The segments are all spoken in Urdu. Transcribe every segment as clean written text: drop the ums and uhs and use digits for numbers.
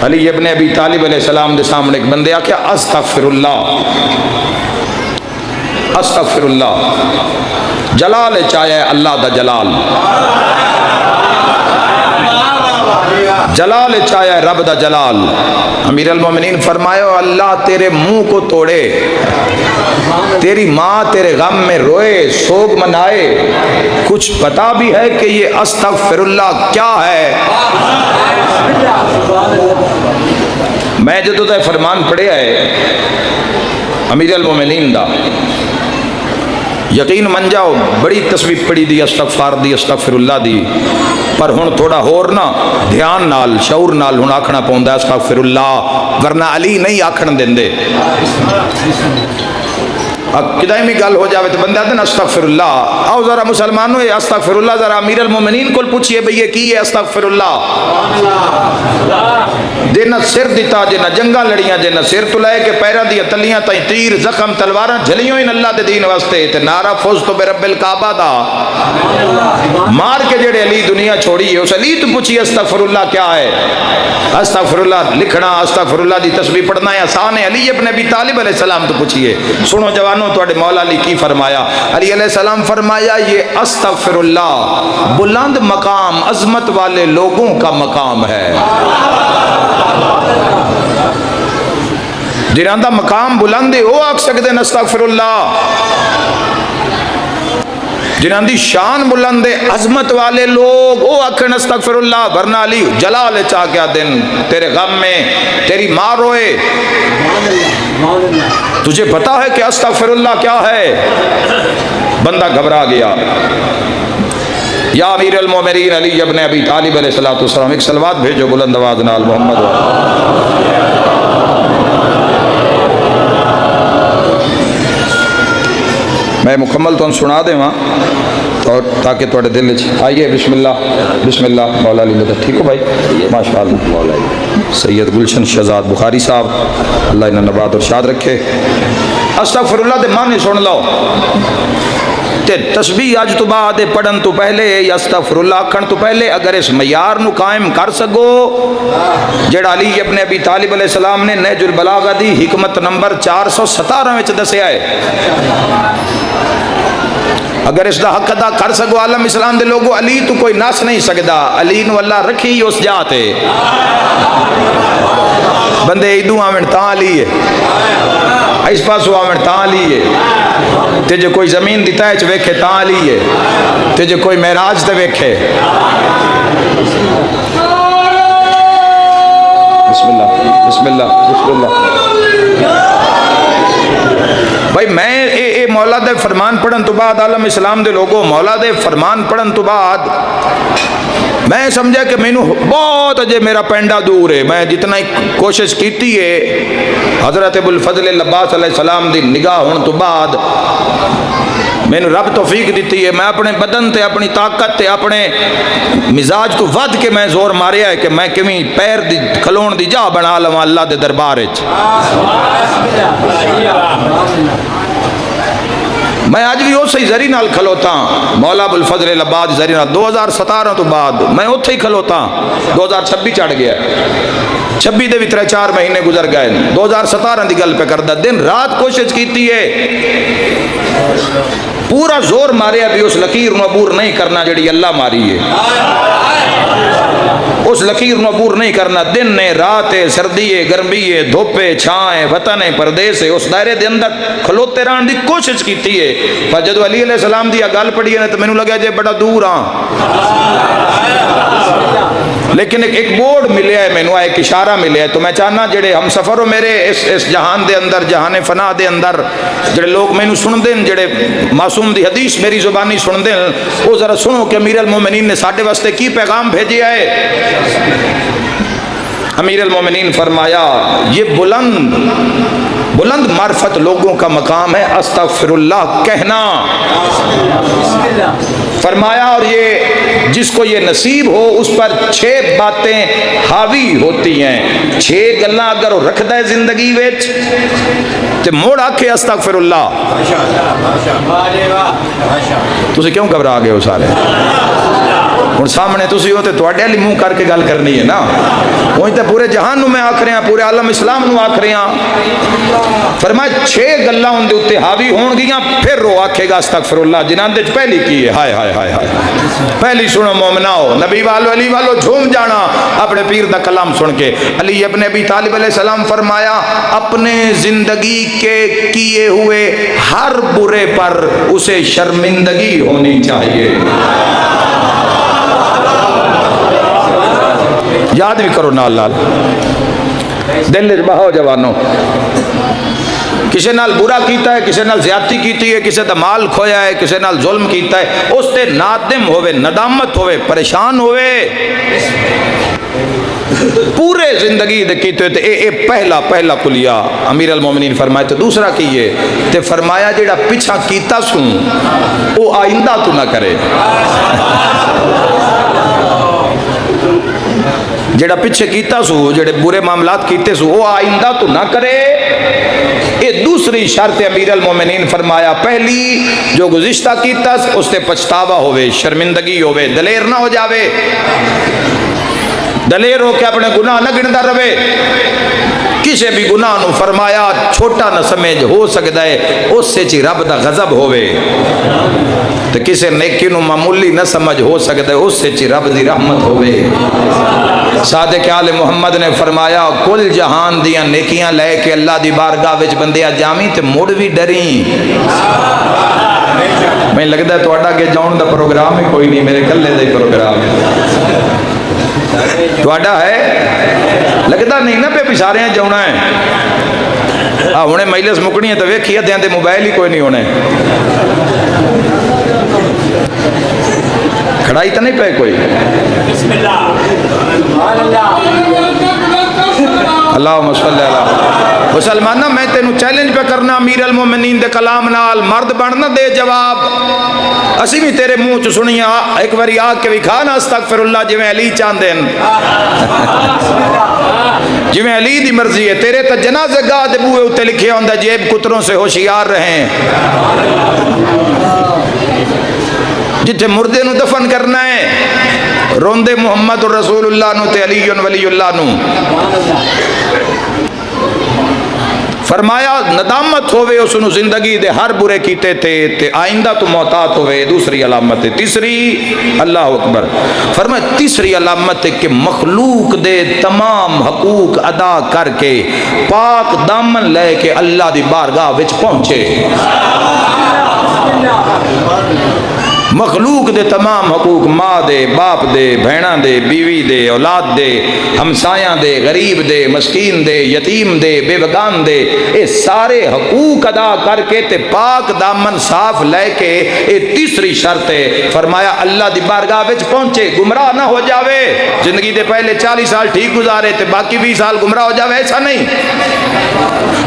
علی ابن ابی طالب علیہ السلام دے سامنے ایک بندے آکھیا استغفر اللہ، استغفر اللہ، جلال چاہے اللہ دا جلال، جلال چاہے رب دا جلال۔ امیر المومنین فرمایا اللہ تیرے منہ کو توڑے، تیری ماں تیرے غم میں روئے، سوگ منائے، کچھ پتا بھی ہے کہ یہ استغفر اللہ کیا ہے؟ میں جدو دا فرمان پڑھے ہے امیر المومنین دا، یقین من جاؤ بڑی تسبیح پڑھی دی استغفار دی، استغفر اللہ دی، پر ہن تھوڑا ہور نا دھیان نال شعور نال ہن آکھنا پوندا استغفر اللہ، ورنہ علی نہیں آکھن دیندے۔ کدائی میں گل ہو جاوے تو بندہ دن استغفر اللہ، آؤ ذرا مسلمانوں یہ استغفر اللہ ذرا امیر المومنین کو پوچھئے بھئی یہ کی ہے استغفر اللہ؟ دے نہ سر دیتا جے نہ جنگاں لڑیاں جے نہ سر تلائے کہ پیرہ دیا تلیاں تائیں تیر زخم تلواراں جھلیوں ان اللہ دے دین واسطے تے نعرہ فوزتو برب الکعبہ دا مار کے جڑے علی دنیا چھوڑی ہے اس علی تو پوچھی استغفر اللہ کیا ہے؟ استغفر اللہ لکھنا استغفر اللہ دی تسبیح پڑھنا ہے آسان ہے؟ علی ابن ابی طالب علیہ السلام تو پوچھئے۔ سنو جوانوں تو اڑے مولا علی کی فرمایا؟ علی علیہ السلام فرمایا یہ استغفر اللہ بلند مقام عظمت والے لوگوں کا مقام ہے، جنہاں دا مقام بلند ہے وہ آکھ سکتے ہیں استغفر اللہ، جنہاں دی شان بلند ہے عظمت والے لوگ وہ آکھن استغفر اللہ، ورنہ علی جلال چاہ کیا دن تیرے غم میں تیری ماں روئے، تجھے پتا ہے کہ استغفر اللہ کیا ہے؟ بندہ گھبرا گیا۔ یا امیر المومنین علی ابن ابی طالب علیہ السلام ایک صلوات بھیجو بلند آواز نال محمد میں مکمل تو سنا دے وہاں اور تاکہ توڑے دل آئیے۔ بسم اللہ مولا علی مدد ٹھیک ہو بھائی ماشاءاللہ مولا علی سید گلشن شہزاد بخاری صاحب اللہ انہاں نبات اور شاد رکھے۔ استغفر اللہ دے معنی سن لو تے تسبیح اج تو بعد پڑھن تو پہلے یا استغفر اللہ آکھن تو پہلے اگر اس معیار نو قائم کر سکو جڑا علی ابن ابی طالب علیہ السلام نے نہج البلاغہ دی حکمت نمبر 417 وچ دسیا ہے، اگر اس دا حق ادا کر سکو عالم اسلام دے لوگو علی تو کوئی نس نہیں سکدا، علی نو اللہ رکھی اس جاتے بندے ایدو آمن تاں علی ہے اس پاسو آمن تاں علی ہے تے جو کوئی زمین دی تہچ ویکھے تاں علی ہے تے جو کوئی معراج تے ویکھے بسم اللہ بھائی میں مولا دے فرمان پڑھن تو بعد عالم اسلام دے لوگوں مولا دے فرمان پڑھن تو بعد میں سمجھا کہ میں نو بہت اجے میرا پینڈا دور ہے، میں جتنا کوشش کیتی ہے حضرت ابو الفضل العباس علیہ السلام دی نگاہ ہون تو بعد میں نو رب توفیق دیتی ہے میں اپنے بدن تے اپنی طاقت تے اپنے مزاج تو ود کے میں زور ماریا ہے کہ میں کمی پیر دی کھلون دی جا بنا لواں اللہ دے دربار وچ۔ میں آج بھی اسی ذری نال کھلوتا مولا ابو الفضل العباس ذری نال 2017 تو بعد میں اتھے ہی کھلوتا 2026 چڑھ گیا 26 دے بھی 3-4 مہینے گزر گئے 2017 دی گل پہ کردہ دن رات کوشش کیتی ہے پورا زور مارے ابھی اس لکیر نو عبور نہیں کرنا جڑی اللہ ماری ہے اس لکیر نو عبور نہیں کرنا دن نے رات ہے سردی ہے گرمی ہے دھوپے چھائیں وطن ہے پردیس ہے اس دائرے دے اندر کھلوتے رہن دی کوشش کیتی ہے پر جدو علی علیہ السلام دی گل پڑھی ہے تو میں نو لگا جے بڑا دور ہاں لیکن ایک بورڈ ملے ہے میں نو ایک اشارہ ملے ہے تو میں چاہنا جڑے ہم سفر ہو میرے اس جہان دے اندر جہان فنا دے اندر جڑے لوگ میں نو سن دیں جڑے معصوم دی حدیث میری زبانی سن دیں وہ ذرا سنو کہ امیر المومنین نے ساڈے واسطے کی پیغام بھیجیا ہے۔ امیر المومنین فرمایا یہ بلند معرفت لوگوں کا مقام ہے استغفر اللہ کہنا، فرمایا اور یہ جس کو یہ نصیب ہو اس پر 6 باتیں حاوی ہوتی ہیں 6 گلاں اگر وہ رکھدا ہے زندگی وچ تے موڑ آکھے استغفر اللہ۔ تسی کیوں گھبرا گئے ہو سارے؟ ہوں سامنے تسی ہو تو تواڈے والی منہ کر کے گل کرنی ہے نا. وہیں تو پورے جہان نو میں آکھ رہا, پورے عالم اسلام نو آکھ رہا. فرمایا 6 گلاں اون دے اوتے حاوی ہون گیاں, پھر وہ آکھے گا استغفر اللہ. جنہاں دے پہلی کی ہے ہائے ہائے ہائے ہائے, پہلی سنو مومناؤ, نبی والو علی والو جھوم جانا اپنے پیر دا کلام سن کے. علی ابن ابی طالب علیہ السلام فرمایا اپنے زندگی کے کیے ہوئے ہر برے پر اسے شرمندگی ہونی چاہیے. یاد بھی کرو نال نال, دل بہاؤ جوانوں. کسی نال برا کیتا ہے, کسی نال زیادتی کیتی ہے, کسی دا مال کھویا ہے, کسی نال ظلم کیتا ہے, اس تے نادم ہوئے, ندامت ہوئے, پریشان ہوئے. پورے زندگی دے کیتے تے اے پہلا کلیہ امیر المومنین فرمائے. تو دوسرا کیے تے فرمایا جیڑا پیچھا کیتا سوں او آئندہ تو نہ کرے. جیڑا پیچھے کیتا سو, جیڑے برے معاملات کیتے سو, وہ آئندہ تو نہ کرے. یہ دوسری شرط امیر المومنین فرمایا. پہلی جو گزشتہ کیتا اس تے پچھتاوا ہوئے, شرمندگی ہوئے, دلیر نہ ہو جاوے, دلیر ہو کے اپنے گناہ نہ گندا رہے. کسی بھی گناہ نو فرمایا چھوٹا نہ سمجھ, ہو سکتا ہے اس سے چی رب دا غضب ہوئے. تو کسی نیکی نو معمولی نہ سمجھ, ہو سکتا ہے اس سے چی رب دی رحمت ہوئے. صادق آل محمد نے فرمایا کل جہان دیاں نیکیاں لے کے اللہ دی بارگاہ وچ بندے جامی تے مڑ بھی ڈریں. میں لگتا ہے توڑا کے جاؤن دا پروگرام ہی کوئی نہیں, میرے کلے دے پروگرام ہے. توڑا ہے لگتا نہیں نا پہ پچھارے ہیں جاؤنا ہے. ہونے مجلس مکنی ہے تو ویکھی ہے دے موبائل ہی کوئی نہیں ہونے, کھڑائی تو نہیں پہ کوئی. اللہم صلی اللہ. مسلمانہ میں تینوں چیلنج پہ کرنا امیر المومنین دے کلام نال, مرد بننا دے جواب. اسی بھی تیرے منہ چ سنیا ایک باری آگ کے وکھانا استغفر اللہ جویں علی چاندے جویں علی دی مرضی ہے. تیرے تا جنازہ گاہ دے بوئے اتے لکھے ہوندہ جیب کتروں سے ہوشیار رہیں. جتھے مردے نو دفن کرنا ہے روندے محمد رسول اللہ نو تے علی ولی اللہ نو. فرمایا ندامت ہوئے اس نو زندگی دے ہر برے کیتے تے آئندہ تو محتاط ہوئے. دوسری علامت ہے. تیسری, اللہ اکبر, فرمایا تیسری علامت ہے کہ مخلوق دے تمام حقوق ادا کر کے پاک دامن لے کے اللہ دی بارگاہ وچ پہنچے. مخلوق دے تمام حقوق, ماں دے, باپ دے, بھیڑاں دے, بیوی دے, اولاد دے, ہمسایاں دے, غریب دے, مسکین دے, یتیم دے, بے وگان دے, اے سارے حقوق ادا کر کے تے پاک دامن صاف لے کے. اے تیسری شرط ہے. فرمایا اللہ دی بارگاہ وچ پہنچے, گمراہ نہ ہو جاوے. زندگی دے پہلے 40 سال ٹھیک گزارے تے باقی 20 سال گمراہ ہو جاوے, ایسا نہیں.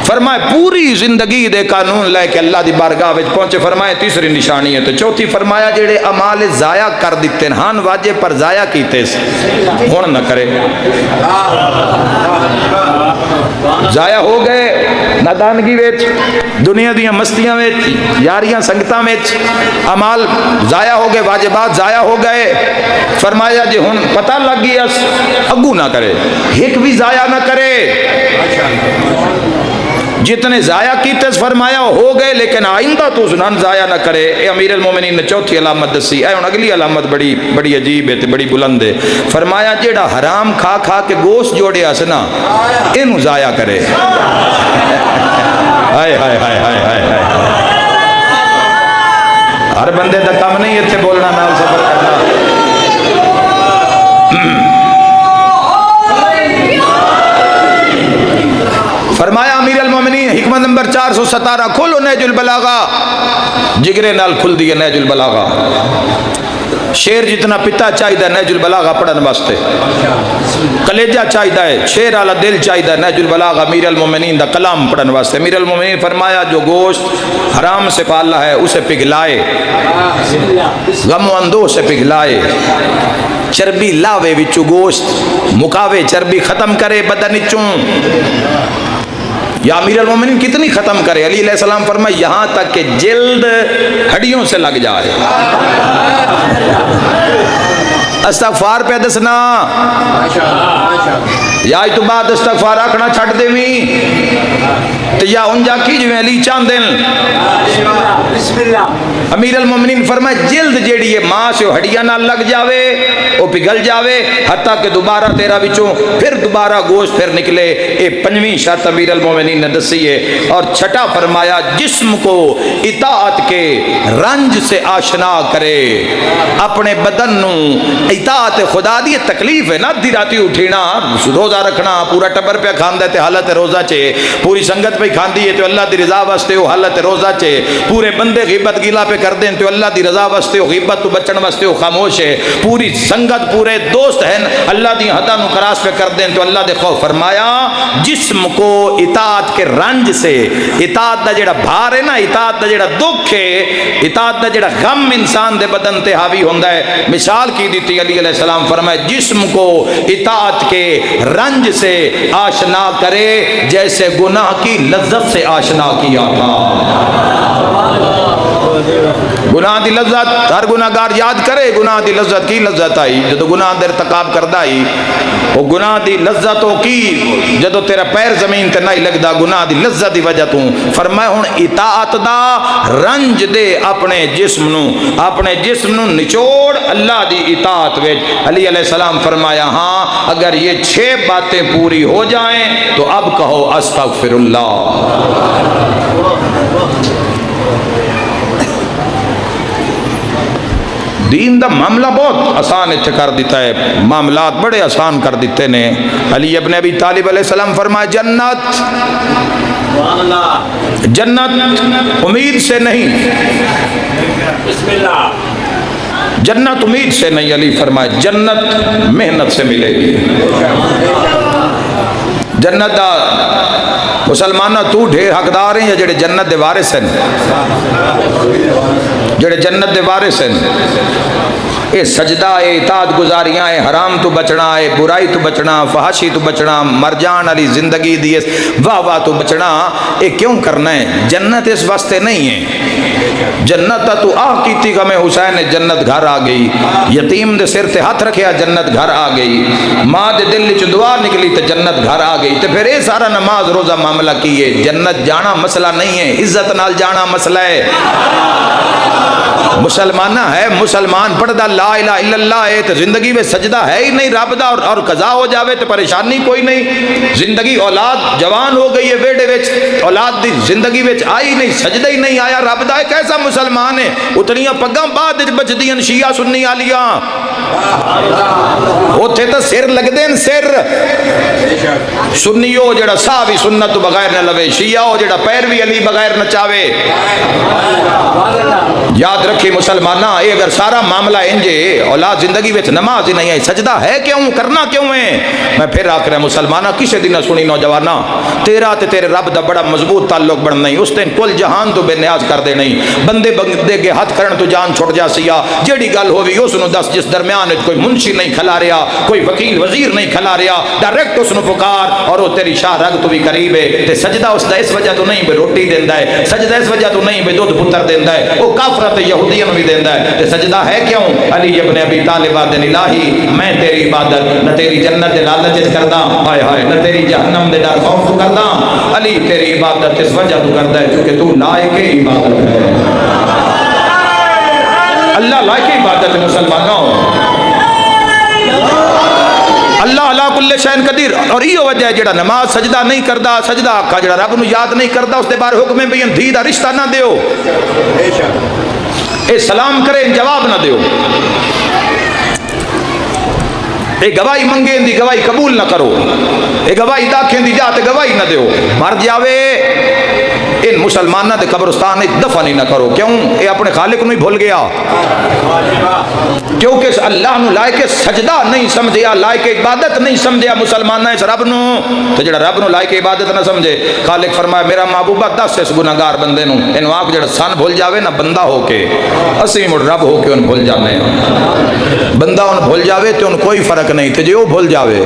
فرمایا پوری زندگی دے قانون لے کے اللہ دی بارگاہ وچ پہنچے. فرمایا تیسری نشانی ہے. تو چوتھی فرمایا جڑے اعمال ضائع کر دیتے ہن واجب پر ضائع کیتے ہن نہ کرے. ضائع ہو گئے نادانگی وچ, دنیا دیاں مستیاں وچ, یاریاں سنگتاں وچ, اعمال ضائع ہو گئے, واجبات ضائع ہو گئے. فرمایا جی ہن پتہ لگ گیا اگو نہ کرے, ایک بھی ضائع نہ کرے. جتنے ضائع کیتے فرمایا ہو گئے لیکن آئندہ تو سنان ضائع نہ کرے. اے امیر المومنین نے چوتھی علامت دسی. اے ہن اگلی علامت بڑی عجیب ہے تے بڑی بلند ہے. فرمایا جیڑا حرام کھا کھا کے گوشت جوڑیا س نا اینو ضائع کرے. ہائے ہائے ہائے ہائے ہائے. ہر بندے دا کم نہیں اتنے بولنا, نال سفر کرنا. فرمایا امیر المومنین حکمت نمبر 417, کھولو نہج البلاغہ. جگرے نال کھل دیئے نہج البلاغہ. شیر جتنا پتا چاہیدہ نہج البلاغہ پڑھن واسطے, کلیجہ چاہیدہ ہے, شیر والا دل چاہیدہ نہج البلاغہ امیر المومنین دا کلام پڑھن واسطے. امیر المومنین فرمایا جو گوشت حرام سے پالا ہے اسے پگھلائے, غم و اندوہ سے پگھلائے, چربی لاوے وچو گوشت مکاوے, چربی ختم کرے بدن چوں. یا امیر المومنین کتنی ختم کرے؟ علی علیہ السلام فرمائے یہاں تک کہ جلد ہڈیوں سے لگ جائے. استغفار پہ دسنا یا تو بعد استغفار آکھنا چھٹ دیویں تو یا انجا کی جو علی چاند دن امیر المومنین فرمائے جلد جیڑی ہے ماں سے ہڈیاں نہ لگ جاوے وہ پگھل جاوے حتیٰ کہ دوبارہ تیرا بچوں پھر دوبارہ گوشت پھر نکلے. اے پنجویں شرط امیر المومنین نے دسی ہے. اور چھٹا فرمایا جسم کو اطاعت کے رنج سے آشنا کرے. اپنے بدن نو اطاعت خدا دی تکلیف ہے نا دی راتی اٹھینا روزہ رکھنا پورا ٹبر پہ کھاندا تے حالت روزہ چے پوری سنگت پہ کھاندی ہے تو اللہ دی رضا واسطے وہ حالت روزہ چے پورے بندے غیبت گیلا پہ کر دیں تو اللہ دی رضا واسطے وہ غیبت تو بچن واسطے وہ خاموش ہے پوری سنگت پورے دوست ہیں اللہ دی حداں نو کراس پہ کر دیں تو اللہ دے خوف. فرمایا جسم کو اطاعت کے رنج سے اطاعت دا جڑا بھار ہے نا اطاعت دا جڑا دکھ ہے اطاعت دا جڑا غم انسان دے بدن تے حاوی ہوندا ہے. مثال کی دیتی علی علیہ السلام فرمائے جسم کو اطاعت کے رنج سے آشنا کرے جیسے گناہ کی لذت سے آشنا کیا تھا. گناہ دی لذت ہر گناہگار یاد کرے گناہ دی لذت کی لذت آئی جدو گناہ در ارتکاب کردا ہی وہ گناہ دی لذتوں کی جدو تیرا پیر زمین تے نہیں لگدا گناہ دی لذت دی وجہ تو. فرمایا ہن اطاعت دا رنج دے اپنے جسم نو نچوڑ اللہ دی اطاعت وچ. علی علیہ السلام فرمایا ہاں اگر یہ 6 باتیں پوری ہو جائیں تو اب کہو استغفر اللہ. دین دا معاملہ بہت آسان اتھے کر دیتا ہے معاملات بڑے آسان کر دیتے نے. علی ابن ابی طالب علیہ السلام فرمایا جنت امید سے نہیں جنت امید سے نہیں. علی فرمایا جنت محنت سے ملے گی. جنت دا مسلمانہ تو ڈھیر حقدار ہیں یا جڑے جنت دے وارث ہیں جڑے جنت دے وارث ہیں. اے سجدہ اے اطاعت گزاریاں اے حرام تو بچنا اے برائی تو بچنا فحاشی تو بچنا مرجان علی زندگی دی واہ واہ تو بچنا اے کیوں کرنا ہے. جنت اس واسطے نہیں ہے. جنت تو آہ کیتی غم حسین جنت گھر آ گئی. یتیم دے سر تے ہاتھ رکھیا جنت گھر آ گئی. ماں دے دل وچ دعا نکلی تے جنت گھر آ گئی. تے پھر اے سارا نماز روزہ معاملہ کیے جنت جانا مسئلہ نہیں ہے عزت نال جانا مسئلہ ہے. مسلمانہ ہے مسلمان پڑھدا لا الہ الا اللہ ہے تو زندگی میں سجدہ ہے ہی نہیں رب دا اور قضا ہو جاوے تو پریشانی کوئی نہیں. زندگی اولاد جوان ہو گئی ہے ویڑے وچ اولاد دی زندگی وچ آئی نہیں سجدہ ہی نہیں آیا رب دا. کیسا مسلمان ہے اتنیاں پگاں بعد وچ بچدیاں شیعہ سنی والیاں اوتھے تے سر لگدے نے سر. سنیو جڑا ساہ بھی سنت تو بغیر نہ لوے شیعہ جڑا پیر بھی علی بغیر نہ چاوے. یاد رکھی مسلمانہ اے اگر سارا معاملہ انجے اولاد زندگی وچ نماز ہی نہیں ہے سجدہ ہے کیوں کرنا کیوں ہے. میں پھر آکھ رہا مسلمانہ کسے دن سنی نوجوانہ تیرا تے تیرے رب دا بڑا مضبوط تعلق بن نہیں اس دن کل جہان تو بے نیاز کر دے نہیں بندے کے ہاتھ کرن تو جان چھوڑ جا سیا. جیڑی گل ہوئی اس نو دس جس درمیان کوئی منشی نہیں کھلا رہا کوئی وکیل وزیر نہیں کھلا رہا ڈائریکٹ اس نو پکار اور وہ تیری شاہ رگ تو بھی قریب ہے. تے سجدہ اس دا اس وجہ تو نہیں بے روٹی دیندا ہے سجدہ اس وجہ تو نہیں بے دودھ پتر دیندا ہے وہ کافرت یہودیوں بھی دیندا ہے. تے سجدہ ہے کیوں علی ابن ابی طالب آدن الہی میں تیری عبادت نہ تیری جنت دے لالچ کردا ہائے ہائے نہ تیری جہنم دے ڈر خوف تو کردا. علی تیری عبادت اس وجہ تو کردا ہے کیونکہ تو لائق عبادت ہے. اللہ لائق عبادت ہے مسلمانوں. اللہ علا کل شین قدیر. اور یہ وجہ ہے جڑا نماز سجدہ نہیں کردا سجدہ آقا جڑا رب نو یاد نہیں کردا اس دے بارے حکم ہے بھئی دھی دا رشتہ نہ دیو اے سلام کرے جواب نہ دیو اے گواہی منگے دی گواہی قبول نہ کرو اے گواہی داکھیں دی جا تے گواہی نہ دیو مر جاوے ان مسلمانہ دے قبرستان دفن نہیں نہ کرو. کیوں اے اپنے خالق نو ہی بھول گیا کیونکہ اللہ نو لائق سجدہ نہیں سمجھیا لائق عبادت نہیں سمجھیا مسلمانہ اس رب نو. تو جڑا رب نو لائق عبادت نہ سمجھے خالق فرمایا میرا محبوبہ 10 اس گناہگار بندے نو ان واق جڑا سن بھول جاوے نہ بندہ ہو کے اسی مڑ رب ہو کے ان بھول جانے بندہ ان بھول جاوے تو ان کوئی فرق نہیں تے جو بھول جاوے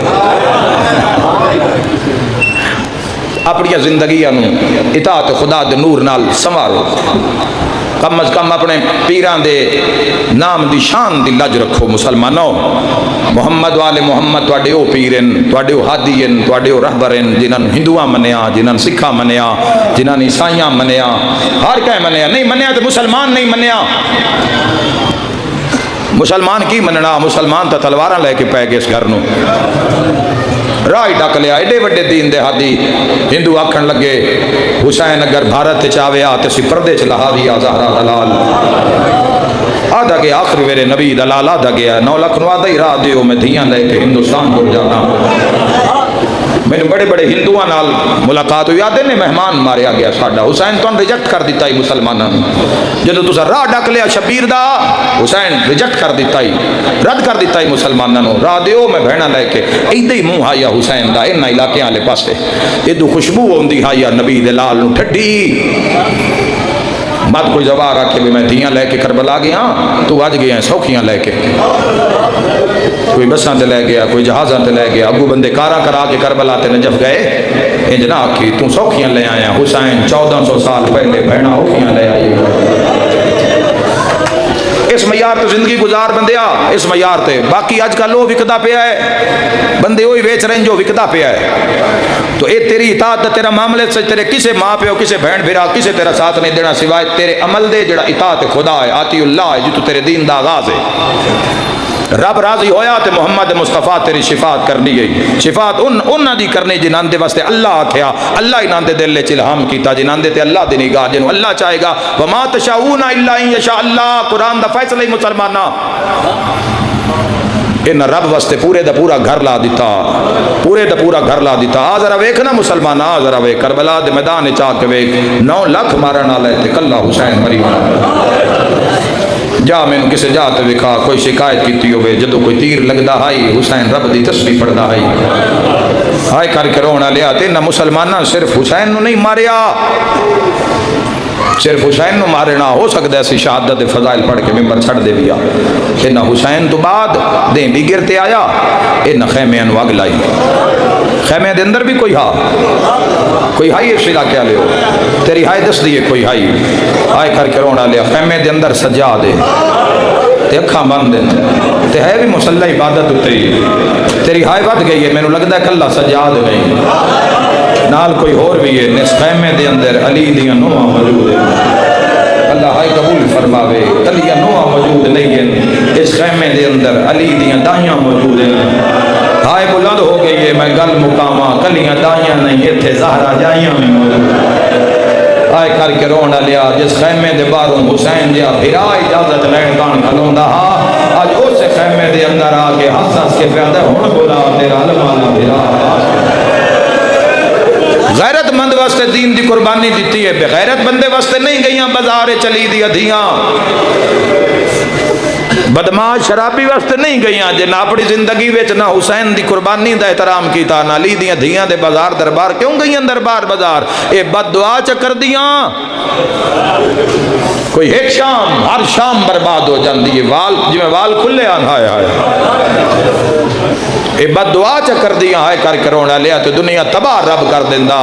اپنی زندگی اطاعت خدا دے نور نال سنوارو. کم از کم اپنے پیران دے نام دی شان دی لج رکھو مسلمانوں. محمد والے محمد تواڈے او پیرن، تواڈے او ہادین، تواڈے او رہبرن جنہاں ہندوواں منیا، جنہاں سکھاں منیا، جنہاں عیسائیاں منیا، ہر کہیں منیا. نہیں منیا تو مسلمان نہیں منیا. مسلمان کی مننا؟ مسلمان تا تلواراں لے کے پے گئے اس گھر نو، راہ ڈک لیا. ایڈے وڈے دین دے ہادی ہندو آکھن لگے حسین اگر بھارت چاہے آ تے سی پردے چ لہا دیا زہرا دلال. آدھا گیا آخری میرے نبی دلال آدھا گیا 9 لاکھ نو آدھا ہی راہ دیو میں دھیاں لے کے ہندوستان کو جانا. میں بڑے بڑے ہندوؤں نال ملاقات ہوئی، آدھے نے مہمان ماریا گیا ساڈا. حسین تو ریجیکٹ کر دیتا ہی مسلمانوں. جدو تسا راہ ڈک لیا شبیر دا، حسین ریجیکٹ کر دیتا ہی، رد کر دیتا ہی مسلمانوں. راہ دیو میں بہنا لے کے ایدے ہی منہ آیا حسین دا انہاں علاقے والے پاسے. ادو خوشبو ہوندی آیا نبی دے لال نو ٹھڈی. مت کوئی زوار آکھے بھی میں دھیاں لے کے کربلا گیا، تو آج گیا ہیں سوکھیاں لے کے. کوئی بساں تے لے گیا، کوئی جہازاں تے لے گیا. اگو بندے کاراں کرا کے کربلا تے نجف گئے. انج نہ آکھی تو سوکھیاں لے آیا. حسین 1400 سال پہلے بہنا اوکھیاں لے آئی. اس معیار تو زندگی گزار بندیا، اس معیار تے. باقی آج کل وہ وکدا پیا ہے، بندے وہی ویچ رہے ہیں جو وکدا پیا ہے. تو اے تیری اطاعت دا تیرا معاملے سے تیرے کسے ماں پیو، کسے بہن بھرا، کسے تیرا ساتھ نہیں دینا سوائے تیرے عمل دے. جڑا اطاعت خدا ہے، آتی اللہ ہے، جو تو تیرے دین دا آغاز ہے. رب راضی ہویا تے محمد مصطفیٰ تیری شفاعت کرنی گئی. شفاعت انہاں دی کرنی جنہاں دے واسطے اللہ آکھیا. اللہ انہاں دے دل وچ الہام کیتا، جنہاں دے تے اللہ دی نگاہ جنوں اللہ چاہے گا. وما تشاؤون الا ان یشاء اللہ. قرآن دا فیصلہ ہی مسلماناں. انہاں رب واسطے پورے دا پورا گھر لا دیتا، پورے دا پورا گھر لا دیتا. آ ذرا ویکھنا مسلمان، آ ذرا ویکھ کربلا دے میدان چا کے ویکھ 9 لاکھ مارن والے تے کلا حسین مری. جا میں کسے جات وکھا کوئی شکایت کیتی ہوئے جدو کوئی تیر لگدا ہائی حسین رب دی تسبیح پڑھدا ہائی. ہائے کر کے رونا لیا تے نہ مسلماناں صرف حسین نو نہیں ماریا، صرف حسین نو مارنا ہو سکتا ہے. شہادت فضائل پڑھ کے ممبر چھڑ دے بیا. انہاں حسین تو بعد دیں بھی گرتے آیا، انہاں خیمیاں نو اگ لائی. خیمے دے اندر بھی کوئی ہا، کوئی ہائی اس علاقے والے ہو تیری ہائی دس دیے کوئی ہائی. ہائے کر کے رونا لیا خیمے دے اندر سجا دے تے اکھاں بند دے تے ہے بھی مسلح عبادت اتری. تیری ہائے بد گئی ہے، مینوں لگدا ہے کلا سجاد نہیں، نال کوئی اور بھی ہے. اس خیمے دے اندر علی دیاں نوواں موجود ہیں. اللہ ہائے قبول فرماوے. کلیاں نوواں موجود نہیں ہیں اس خیمے دے اندر، علی دیاں دائیاں موجود ہیں. ہائے بلند ہو گئی ہے میں گل مقامہ، کلیاں دائیاں نہیں ایتھے زہرا جائیاں میں موجود. آئے کر کے رونا لیا جس خیمے دے باہروں حسین جا بھرا اجازت لین کان کھلوندا ہا، اج اس خیمے دے اندر آ کے ہنس ہنس کے پیادا ہن بولا تیرا علمانہ بھرا. غیرت مند واسطے دین دی قربانی دیتی ہے، بغیرت بندے واسطے نہیں گئیاں بازار چلی دی ادھیاں. بدماش شرابی واسطے نہیں گئیاں جے نہ اپنی زندگی وچ نہ حسین دی قربانی دا احترام کیتا، نہ علی دیاں دھیاں دے بازار دربار. کیوں گئیاں دربار بازار؟ اے بد دعا چکر دیاں. کوئی ایک شام ہر شام برباد ہو جاندی ہے، وال جی وال کھلے آن ہائے ہائے. اے بد دعا چکر دیاں ہائے کر کے رونا لیا تو دنیا تباہ رب کر دیندا.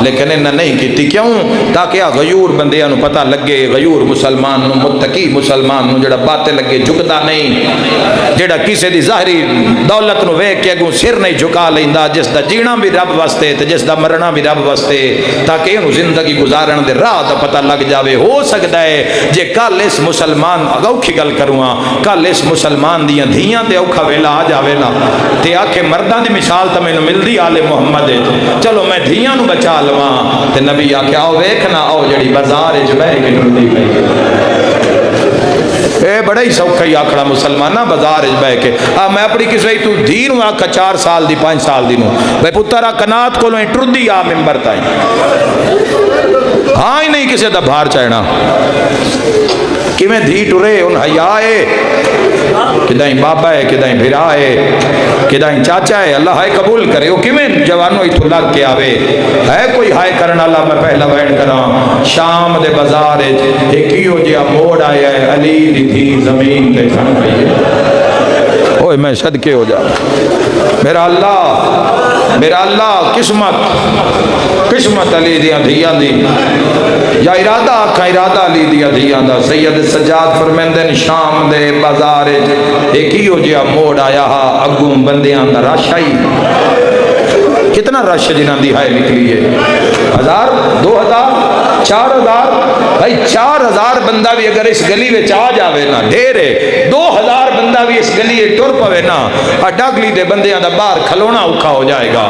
لیکن انہاں نہیں کیتی. کیوں؟ تاکہ غیور بندیاں نو پتہ لگے، غیور مسلمان نو، متقی مسلمان نو جڑا باتیں لگے جھکدا نہیں، جڑا کسی دی ظاہری دولت نو ویکھ کے اگوں سر نہیں جھکا لیندا، جس دا جینا بھی رب واسطے تے جس دا مرنا بھی رب واسطے، تاکہ انہوں زندگی گزارن دے راہ دا پتہ لگ جاوے. ہو سکتا ہے جے کل اس مسلمان اوکھی گل کروں، کل اس مسلمان دیاں دھیاں تے اوکھا ویلا آ جاوے نا تے آکھے مرداں دی مثال تے مینوں ملدی آل محمد، چلو میں دھیاں نو بچا لواں. تے نبی آکھے آؤ ویکھنا آؤ جڑی بازار وچ بیٹھ کے ٹردی پئی. اے بڑا ہی سوکھا ہی آکھنا مسلمانہ بازار وچ بیٹھ کے. میں اپنی کسی تو دھی نو آکھا 4 سال دی 5 سال دی نو بھئی پتر آ کنات کولوں ٹردی آ ممبر تائیں. ہاں ہی نہیں کسی دا بھار چاہنا. کیویں دھی ٹرے ان حیا ہے، کدائیں بابا ہے، کدائیں بھرا ہے، کدائیں چاچا ہے. اللہ ہائے قبول کرے. وہ کیویں جوانوں ہی لگ کے آوے. ہے کوئی ہائے کرن والا؟ میں پہلا بیان کراں شام دے بازار ایک ہیو جہا موڑ آیا ہے، علی دی دھی زمین تے کھڑ گئی ہے. اوئے میں صدقے ہو جا میرا اللہ. میرا اللہ قسمت علی دیا دھیاں دی یا ارادہ آکھا ارادہ علی دیا دھیاں دا سید سجاد فرمیندن شام دے بازار ایک ہی ہو جیا موڑ آیا ہا اگوں بندیاں دا رش آئی کتنا رش جنہاں دی ہائے نکلی ہے 1000 2000 4000 بھائی 4000 بندہ بھی اگر اس گلی میں آ جاوے نا ڈھیر ہے 2000 بندہ بھی اس گلی میں ٹر پوے نا ڈاگلی دے بندیاں دا باہر کھلونا اوکھا ہو جائے گا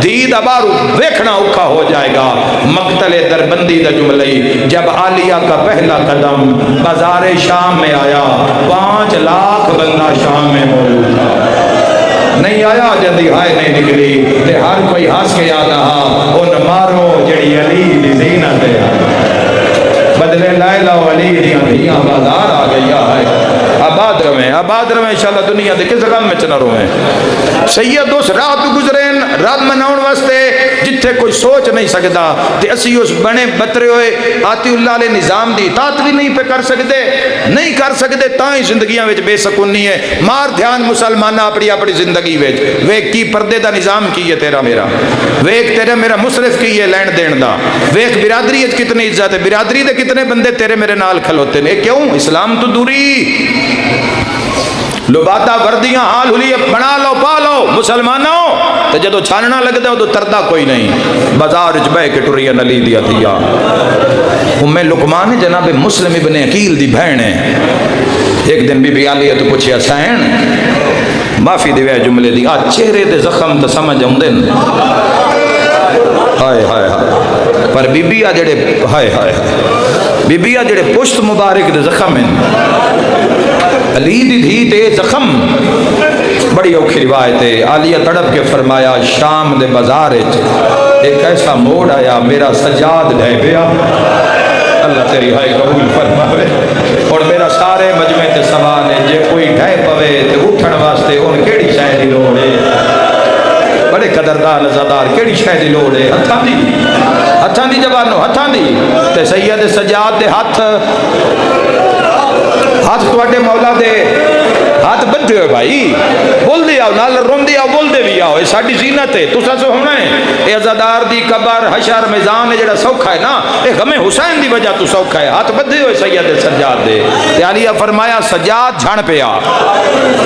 دی دا باہر ویکھنا اوکھا ہو جائے گا مقتل دربندی دا جملئی جب عالیہ کا پہلا قدم بازار شام میں آیا 5 لاکھ بندہ شام میں موجود تھا نہیں آیا جدی ہائے نہیں نکلی تے ہر کوئی ہنس کے یاد رہا ان مارو جڑی علی دی زینت ہے بدلے لیلا و علی دیاں دھیاں بازار آ گیا ہے آباد رویں انشاءاللہ دنیا دے کس غم میں چنہ رویں سید اس رات گزرین رات مناؤن واسطے جتھے کوئی سوچ نہیں سکتا تے اسی اس بنے بترے ہوئے آتی اللہ علیہ نظام دی اطاعت بھی نہیں پہ کر سکتے تاں ہی زندگیاں وچ بے سکونی ہے مار دھیان مسلمانہ اپنی زندگی وچ ویک کی پردے دا نظام کی ہے تیرا میرا ویک تیرا میرا مصرف کی ہے لین دین دا ویک برادری ہے کتنی عزت ہے برادری دے کتنے بندے تیرے میرے نال کھلوتے ہیں کیوں اسلام تو دوری لباتا وردیاں حال ہولی بنا لو پا لو مسلمانوں تو جدو چھاننا لگتا ہے تو تردہ کوئی نہیں بازار جبہ کے ٹریا نلی دیا دیا ام لقمان جناب مسلم ابن عقیل دی بہن ہے ایک دن بی بی آلی ہے تو پوچھیا سین معافی دیوے جملے دی آج چہرے دے زخم تو سمجھ ہوں دن ہائے پر بی بی آ جڑے بی بی آ جڑے پشت مبارک دے زخم ہیں علی دی دھی تے زخم بڑی اوکھی روایت ہے عالیہ تڑپ کے فرمایا شام دے بازار ایک ایسا موڑ آیا میرا سجاد ڈھے پیا اللہ تیری ہائے قبول فرماوے اور میرا سارے مجمع تے سوال ہے جے کوئی ڈھے پوے تے اٹھن واسطے ان کیڑی شے دی لوڑ ہے بڑے قدردار نزادار کیڑی شے دی لوڑ ہے ہتھاں دی جوانو ہتھاں دی تے سید سجاد دے ہاتھ تواڈے مولا دے ہاتھ بدھے ہوئے بھائی بول دے آؤ نال روم دے آؤ بول دے بھی آؤ یہ ساڑی زینت ہے تو سا سو ہونا ہے اے عزادار دی قبر حشر میزان ہے جڑا سوکھا ہے نا اے غم حسین دی وجہ تو سوکھا ہے ہاتھ بدھے ہوئے سید سجاد دے تے علیہ فرمایا سجاد جھان پہ آ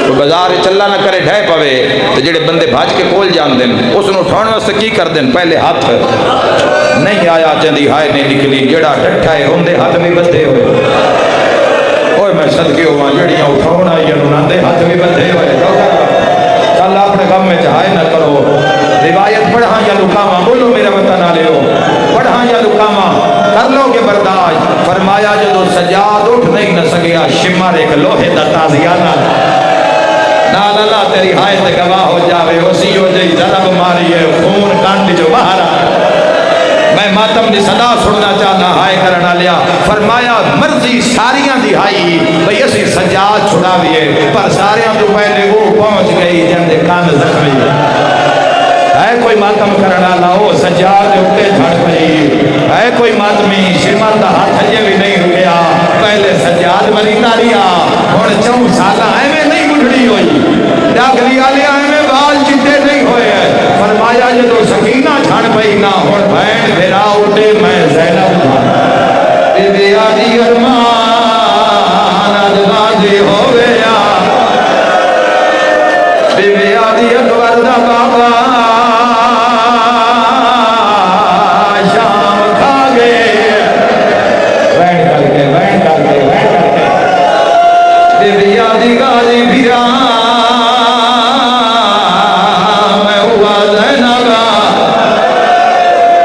تو بازار چلا نہ کرے ڈھے پوے تے جڑے بندے بھاج کے کول جان دن اس نو اٹھاؤن واسطے کی کر دن پہلے ہاتھ نہیں آیا جندی ہائے نہیں نکلی جڑا ڈٹھا ہے ہوندے ہاتھ بھی بدھے ہوئے اوہ میں صدقے ہوا جڑیاں اٹھاؤنا یا ناندے ہاتھ بھی بدھے ہوئے چل اپنے غم میں چاہائے نہ کرو روایت پڑھاں یا لکاما بولو میرا وطن آلے ہو پڑھاں یا لکاما کر لو گے برداشت فرمایا جدو سجاد اٹھ نہیں نہ سکیا شمار ایک لوہے دا تازیانہ نال اللہ تیری حایت گواہ ہو جاوے اسی ہو جائی ضرب ماری ہے خون کانڈ جو باہر میں ماتم دی صدا سننا چاہنا ہائے کرنا لیا فرمایا مرضی ساریاں دی ہائی بھئی اسی سجاد چھڑا بھی ہے پر ساریاں تو پہلے وہ پہنچ گئی جن دے کان زخمی ہے کوئی ماتم کرنا لاؤ سجاد اٹھے جھڑ پئی ہے کوئی ماتمی شمال دا ہاتھ یہ بھی نہیں رکیا پہلے سجاد مری تاریا اور 4 سالہ میں نہیں بڑھڑی ہوئی ڈاگری آلیا میں بال چٹے نہیں ہوئے ہیں فرمایا جدو سکینہ چھڑ پئی نہ اور بھین بھیرا اٹھے میں زینب بی بی آدھی ارمان ادغازی ہو گیا بی بی آدھی اکبر دا بابا شام کھا گئے بین کر کے بی بی آدھی غازی بھیرا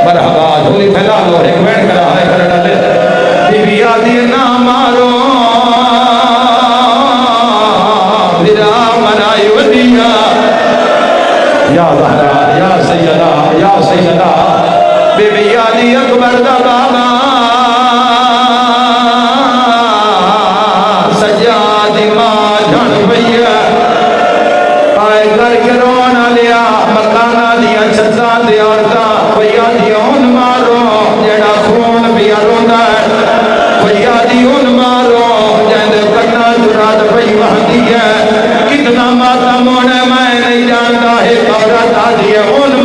مرحبا دھولی پھیلا لو ایک وین کرا ہے کرنا لے بی بی آدھی نہ مارو بھیرا منائی ودیا یا زہرا یا سیدہ بی بی آدھی اکبر دا بابا سجادی ماں جھن بھیا آئے کر کے رونا لیا مکانا دیا چھتا دیا بھیا دیون مارو جڑا خون بھی رونا ہے بھیا دیون مارو جیندے کرنا جرات بھئی مہدی ہے کتنا ماتا مونے میں نہیں جانتا ہے قبرہ دا دیون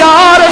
4